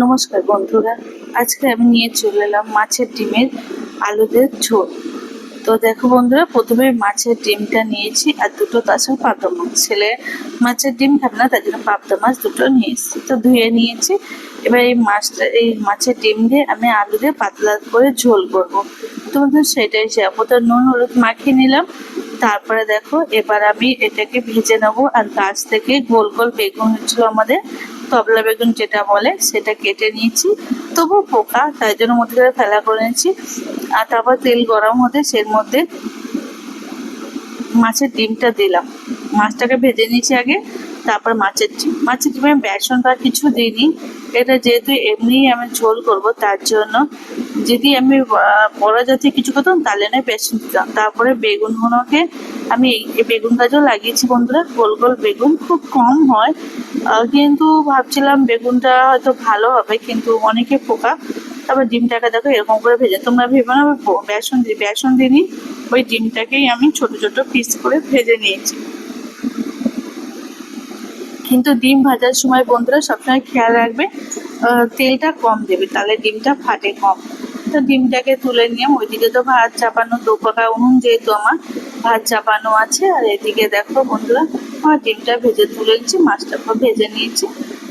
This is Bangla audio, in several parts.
নমস্কার বন্ধুরা, আজকে আমি নিয়ে চলে এলাম মাছের ডিমের আলুদের ঝোল। তো দেখো বন্ধুরা, প্রথমে মাছের ডিমটা নিয়েছি আর দুটো তার সঙ্গে পাবদা মাছ। ছেলে মাছের ডিম খাবে না, তার জন্য পাবদা মাছ দুটো নিয়ে এসেছি, তো ধুয়ে নিয়েছি। এবার এই মাছের ডিম দিয়ে আমি আলু দিয়ে পাতলা করে ঝোল করবো। তোমাদের সেটাই যাবো, তো নুন হলুদ মাখিয়ে নিলাম। তারপরে দেখো, এবার আমি এটাকে ভেজে নেবো। আর গাছ থেকে গোল গোল বেগুন হচ্ছিল আমাদের, তবলা বেগুন যেটা বলে, সেটা কেটে নিয়েছি। তবু পোকা, তাই জন্য মধ্যে করে ফেলা করে নিয়েছি। আর তারপর তেল গরম হতে সের মধ্যে মাছের ডিমটা দিলাম। মাছটাকে ভেজে নিয়েছি আগে, তারপর মাছের ডিমে বেসন বা কিছু দিইনি। এটা যেহেতু এমনি আমি ঝোল করব, তার জন্য যদি আমি বড় জাতীয় কিছু করতাম তাহলে না বেসন দিতাম। তারপরে বেগুনগুলোকে আমি এই বেগুন গাছও লাগিয়েছি বন্ধুরা, গোল গোল বেগুন খুব কম হয়, কিন্তু ভাবছিলাম বেগুনটা হয়তো ভালো হবে, কিন্তু অনেকে পোকা। তারপর ডিমটাকে দেখো এরকম করে ভেজে, তোমরা ভেবে না বেসন দিইনি, ওই ডিমটাকেই আমি ছোট ছোট পিস করে ভেজে নিয়েছি। কিন্তু ডিম ভাজার সময় বন্ধুরা সবসময় খেয়াল রাখবে, তেলটা কম দেবে, তাহলে ডিমটা ফাটে কম। তো ডিমটাকে তুলে নিয়ে ওইদিকে তো ভাত চাপানো, দোপাকা উনুন যেহেতু আমার, ভাত চাপানো আছে। আর এদিকে দেখো বন্ধুরা, আমার ডিমটা ভেজে তুলে নিচ্ছি, মাছটাকে ভেজে নিয়েছি।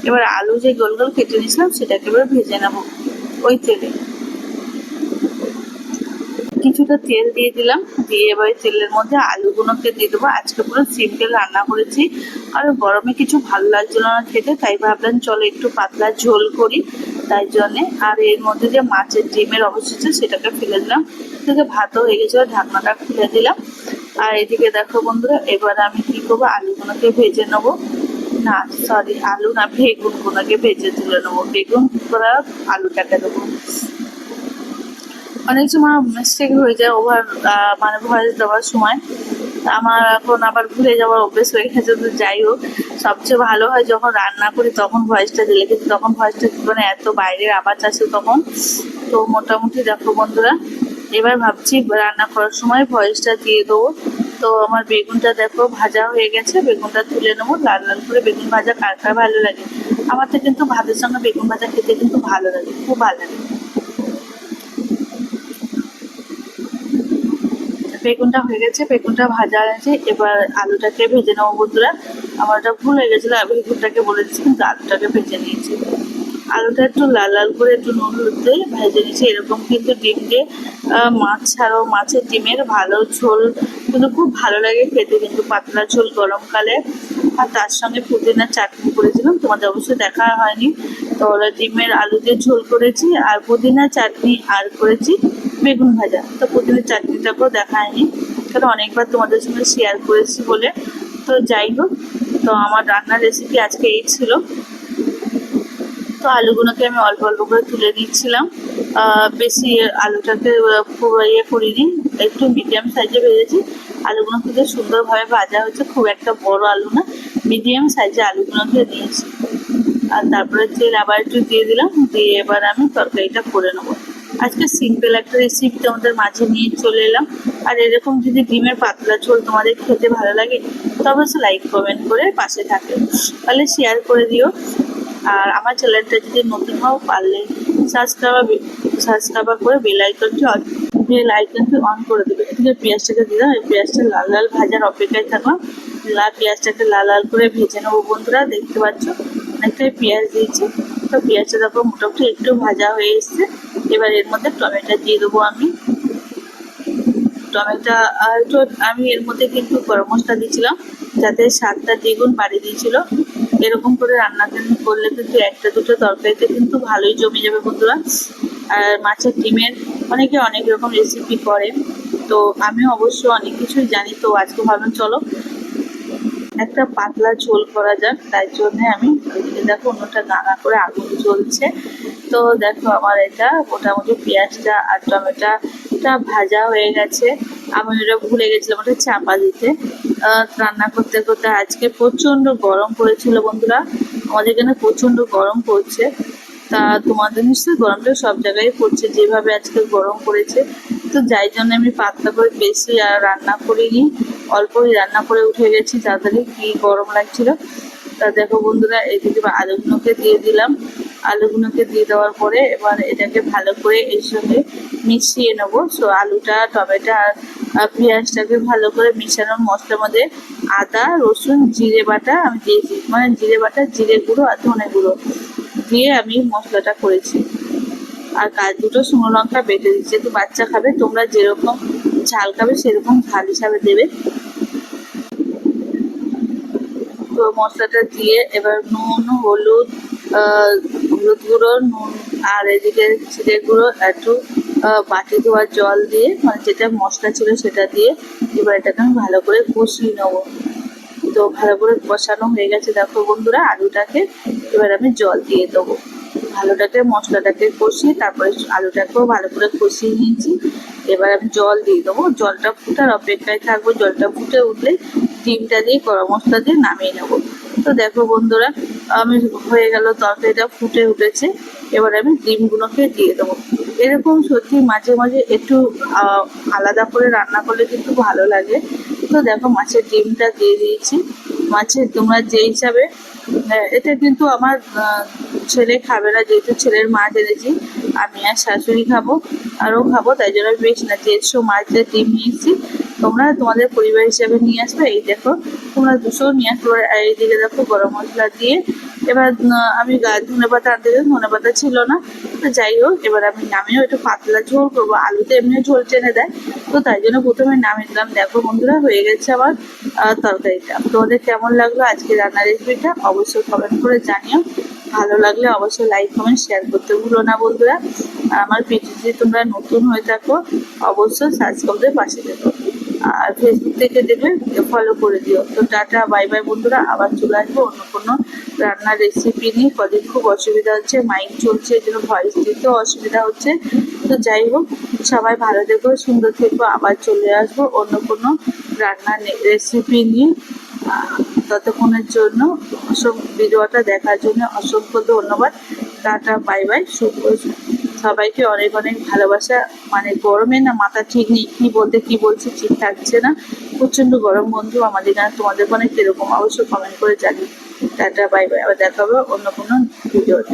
এবার আলু যে গোল গোল কেটে নিয়েছিলাম সেটাকে এবার ভেজে নেবো ওই তেলে। কিছুটা তেল দিয়ে দিলাম, দিয়ে এবার তেলের মধ্যে আলুগুলোকে দিয়ে দেবো। আজকে পুরো সিম্পল রান্না করেছি, আর গরমে কিছু ভালো লাগছিল না খেতে, তাই ভাবলাম চলো একটু পাতলা ঝোল করি, তাই জন্যে। আর এর মধ্যে যে মাছের ডিমের অবশিষ্ট সেটাকে ফেলে দিলাম, এদিকে ভাতও হয়ে গেছিলো, ঢাকনাটা খুলে দিলাম। আর এদিকে দেখো বন্ধুরা, এবার আমি কি করবো, আলুগুলোকে ভেজে নেবো। না সরি, আলু না, বেগুনগুলোকে ভেজে তুলে নেবো। বেগুন করা আলুটাকে দেবো। অনেক সময় মিস্টেক হয়ে যায় ওভার, মানে ভয়েস দেওয়ার সময়। আমার এখন আবার ভুলে যাওয়ার অভ্যেস হয়ে গেছে। তো যাই হোক, সবচেয়ে ভালো হয় যখন রান্না করি তখন ভয়েসটা দিলে, কিন্তু তখন ভয়েসটা মানে এত বাইরের আওয়াজ আসে তখন। তো মোটামুটি দেখো বন্ধুরা, এবার ভাবছি রান্না করার সময় ভয়েসটা দিয়ে দেবো। তো আমার বেগুনটা দেখো ভাজা হয়ে গেছে, বেগুনটা তুলে নেবো। লাল লাল করে বেগুন ভাজা কার কার ভালো লাগে, আমার তো কিন্তু ভাতের সঙ্গে বেগুন ভাজা খেতে কিন্তু ভালো লাগে, খুব ভালো লাগে। বেগুনটা হয়ে গেছে, বেগুনটা ভাজা আছে। এবার আলুটাকে ভেজে নেবো বন্ধুরা। আমার ওটা ভুল হয়ে গেছিলো, বেগুনটাকে বলে দিচ্ছি, কিন্তু আলুটাকে ভেজে নিয়েছি। আলুটা একটু লাল লাল করে একটু নুন হলুদ দিয়ে ভেজে নিয়েছি। এরকম কিন্তু ডিম দিয়ে মাছ ছাড়াও মাছের ডিমের ভালো ঝোল কিন্তু খুব ভালো লাগে খেতে, কিন্তু পাতলা ঝোল গরমকালে। আর তার সঙ্গে পুদিনার চাটনি করেছিলাম, তোমাদের অবশ্যই দেখা হয়নি। তো ডিমের আলু দিয়ে ঝোল করেছি, আর পুদিনা চাটনি, আর করেছি বেগুন ভাজা। তো পুদিনার চাটনিটাকেও দেখা হয়নি, কারণ অনেকবার তোমাদের সঙ্গে শেয়ার করেছি বলে। তো যাই হোক, তো আমার রান্নার রেসিপি আজকে এই ছিল। তো আলুগুলোকে আমি অল্প অল্প করে তুলে দিচ্ছিলাম, বেশি আলুটাকে খুব ইয়ে করিনি, একটু মিডিয়াম সাইজে ভেজেছি। আলুগুলো কিন্তু সুন্দরভাবে ভাজা হয়েছে, খুব একটা বড় আলু না, মিডিয়াম সাইজে আলুগুলোকে দিয়েছি। আর তারপরে তেল আবার একটু দিয়ে দিলাম, দিয়ে এবার আমি তরকারিটা করে নেবো। আজকে সিম্পল একটা রেসিপি তোমাদের মাঝে নিয়ে চলে এলাম। আর এরকম যদি ডিমের পাতলা ঝোল তোমাদের খেতে ভালো লাগে, তবে লাইক কমেন্ট করে পাশে থাকে, তাহলে শেয়ার করে দিও। আর আমার চ্যানেলটা যদি নতুন হও, পারলে সাবস্ক্রাইব করে বেল আইকনটি অন করে দেবে। এদিকে পেঁয়াজটাকে দিলাম, এই পেঁয়াজটা লাল লাল ভাজার অপেক্ষায় থাকলাম। পেঁয়াজটাকে লাল লাল করে ভেজে নেবো বন্ধুরা। দেখতে পাচ্ছ অনেকটাই পেঁয়াজ দিয়েছি। তো পেঁয়াজটা দেখো মোটামুটি একটু ভাজা হয়ে এসছে। এবার এর মধ্যে টমেটো দিয়ে দেবো আমি। টমেটো আর একটু আমি এর মধ্যে কিন্তু গরম মশলা দিয়েছিলাম, যাতে স্বাদটা দ্বিগুণ বাড়িয়ে দিয়েছিল। এরকম করে রান্না করলে কিন্তু একটা দুটো তরকারিতে কিন্তু ভালোই জমে যাবে বন্ধুরা। আর মাছের ডিমের অনেকে অনেক রকম রেসিপি করে, তো আমি অবশ্য অনেক কিছুই জানি। তো আজকে ভাবলাম চলো একটা পাতলা ঝোল করা যাক, তাই জন্যে আমি ওইদিকে দেখো অন্যটা গাঙা করে আগুন জ্বলছে। তো দেখো আমার এটা মোটামুটি পেঁয়াজটা আর টমেটোটা ভাজা হয়ে গেছে। আমি ওটা ভুলে গেছিলাম ওটা চাপা দিতে। রান্না করতে করতে আজকে প্রচণ্ড গরম পড়েছিল বন্ধুরা, আমাদের এখানে প্রচণ্ড গরম পড়ছে। তা তোমাদের নিশ্চয়ই গরমটা সব জায়গায় পড়ছে, যেভাবে আজকে গরম পড়েছে। তো যাই জন্য আমি পাতলা করে বেশি আর রান্না করিনি, অল্পই রান্না করে উঠে গেছি তাড়াতাড়ি, কি গরম লাগছিল। তা দেখো বন্ধুরা, এইদিকে আলুগুলোকে দিয়ে দিলাম। আলুগুলোকে দিয়ে দেওয়ার পরে এবার এটাকে ভালো করে এর সঙ্গে মিশিয়ে নেবো। সো আলুটা, টমেটো আর পেঁয়াজটাকে ভালো করে মিশানোর মশলার মধ্যে আদা, রসুন, জিরে বাটা আমি দিয়েছি, মানে জিরে বাটা, জিরে গুঁড়ো আর ধনে গুঁড়ো দিয়ে আমি মশলাটা করেছি। আর দুটো শুকনো লঙ্কা বেটে দিচ্ছি, যেহেতু বাচ্চা খাবে, তোমরা যেরকম ঝাল খাবে সেরকম ঝাল হিসাবে দেবে। তো মশলাটা দিয়ে এবার নুন, হলুদ, হলুদ গুঁড়ো, নুন আর এদিকে জিরে গুঁড়ো, একটু বাটি ধোয়ার জল দিয়ে, মানে যেটা মশলা ছিল সেটা দিয়ে এবার এটাকে আমি ভালো করে কষিয়ে নেবো। তো ভালো করে কষানো হয়ে গেছে দেখো বন্ধুরা আলুটাকে, এবার আমি জল দিয়ে দেবো। আলুটাকে মশলাটাকে কষিয়ে তারপরে আলুটাকেও ভালো করে কষিয়ে নিয়েছি। এবার আমি জল দিয়ে দেবো, জলটা ফুটার অপেক্ষায় থাকবো। জলটা ফুটে উঠলে ডিমটা দিয়ে গরম মশলা দিয়ে নামিয়ে নেবো। তো দেখো বন্ধুরা আমি হয়ে গেল, তরকারিটা ফুটে উঠেছে। এবার আমি ডিমগুলোকে দিয়ে দেবো। এরকম সত্যি মাঝে মাঝে একটু আলাদা করে রান্না করলে কিন্তু ভালো লাগে। তো দেখো মাছের ডিমটা দিয়ে দিয়েছি। মাছের তোমরা যে হিসাবে, এটা কিন্তু আমার ছেলে খাবে না, যেহেতু ছেলের মাছ এনেছি, আমি আর শাশুড়ি খাবো, আরও খাবো, তাই জন্য বেশি না 150 মাছের ডিম নিয়েছি। তোমরা তোমাদের পরিবার হিসাবে নিয়ে আসবে। এই দেখো তোমরা 200 নিয়ে আসবে। আর এইদিকে দেখো গরম মশলা দিয়ে এবার আমি ধনে পাতা আনতে গেলে ধনে পাতা ছিল না। তো যাই হোক, এবার আমি নামিয়েও একটু পাতলা ঝোল করবো, আলুতে এমনি ঝোল টেনে দেয়, তো তাই জন্য প্রথমে নামিয়ে দিলাম। দেখো বন্ধুরা হয়ে গেছে আমার তরকারিটা। তোমাদের কেমন লাগলো আজকে রান্নার রেসিপিটা অবশ্যই কমেন্ট করে জানিও। ভালো লাগলে অবশ্যই লাইক, কমেন্ট, শেয়ার করতে ভুলো না বন্ধুরা। আর আমার ভিডিও যদি তোমরা নতুন হয়ে থাকো অবশ্যই সাবস্ক্রাইব করে পাশে দেখো, আর ফেসবুক থেকে দেখলে ফলো করে দিও। তো টাটা, বাই বাই বন্ধুরা, আবার চলে আসবো অন্য কোনো রান্নার রেসিপি নিয়ে। কদিন খুব অসুবিধা হচ্ছে, মাইক চলছে, এই জন্য ভয়েস দিতেও অসুবিধা হচ্ছে। তো যাই হোক, সবাই ভালো থেকো, সুন্দর থেকো, আবার চলে আসবো অন্য কোনো রান্নার রেসিপি নিয়ে। ততক্ষণের জন্য ভিডিওটা দেখার জন্য অসংখ্য ধন্যবাদ। টাটা, বাই বাই, সবাইকে অনেক অনেক ভালোবাসা। মানে গরমে না মাথা ঠিক নেই, কি বলতে কি বলছি ঠিক থাকছে না, প্রচন্ড গরম বন্ধু আমাদের এখানে। তোমাদের ওখানে কিরকম অবশ্যই কমেন্ট করে জানি। টাটা, বাই বাই, আবার দেখা হবে অন্য কোনো ভিডিওতে।